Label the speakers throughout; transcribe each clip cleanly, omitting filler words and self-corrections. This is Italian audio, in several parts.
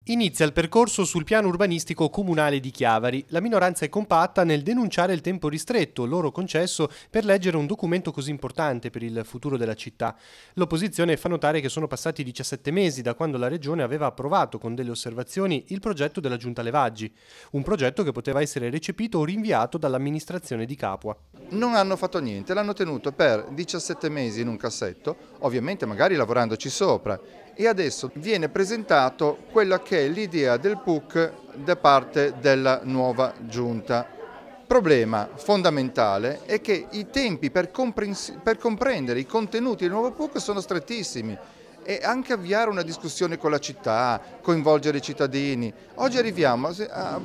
Speaker 1: Inizia il percorso sul piano urbanistico comunale di Chiavari. La minoranza è compatta nel denunciare il tempo ristretto loro concesso per leggere un documento così importante per il futuro della città. L'opposizione fa notare che sono passati 17 mesi da quando la Regione aveva approvato con delle osservazioni il progetto della Giunta Levaggi, un progetto che poteva essere recepito o rinviato dall'amministrazione di Capua.
Speaker 2: Non hanno fatto niente, l'hanno tenuto per 17 mesi in un cassetto, ovviamente magari lavorandoci sopra, e adesso viene presentato quella che è l'idea del PUC da parte della nuova giunta. Problema fondamentale è che i tempi per comprendere i contenuti del nuovo PUC sono strettissimi e anche avviare una discussione con la città, coinvolgere i cittadini. Oggi arriviamo,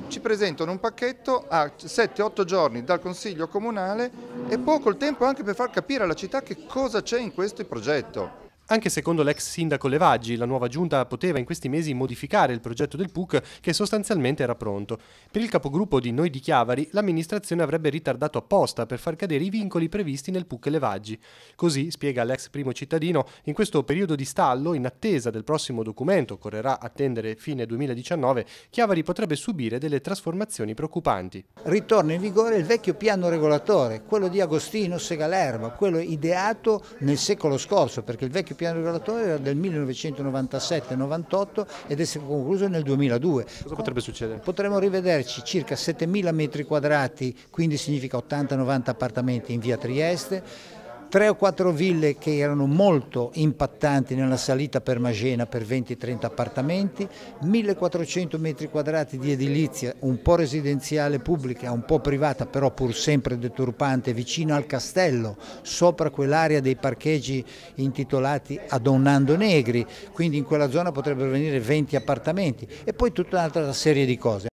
Speaker 2: ci presentano un pacchetto a 7-8 giorni dal Consiglio Comunale e poco il tempo anche per far capire alla città che cosa c'è in questo progetto.
Speaker 1: Anche secondo l'ex sindaco Levaggi, la nuova giunta poteva in questi mesi modificare il progetto del PUC che sostanzialmente era pronto. Per il capogruppo di Noi di Chiavari, l'amministrazione avrebbe ritardato apposta per far cadere i vincoli previsti nel PUC Levaggi. Così, spiega l'ex primo cittadino, in questo periodo di stallo, in attesa del prossimo documento, occorrerà attendere fine 2019, Chiavari potrebbe subire delle trasformazioni preoccupanti.
Speaker 3: Ritorna in vigore il vecchio piano regolatore, quello di Agostino Segalerba, quello ideato nel secolo scorso, perché il vecchio piano regolatore era del 1997-98 ed è stato concluso nel 2002.
Speaker 1: Cosa potrebbe succedere?
Speaker 3: Potremmo rivederci circa 7.000 metri quadrati, quindi significa 80-90 appartamenti in via Trieste, 3 o 4 ville che erano molto impattanti nella salita per Magena per 20-30 appartamenti, 1.400 metri quadrati di edilizia un po' residenziale pubblica, un po' privata, però pur sempre deturpante, vicino al castello, sopra quell'area dei parcheggi intitolati a Don Nando Negri, quindi in quella zona potrebbero venire 20 appartamenti e poi tutta un'altra serie di cose.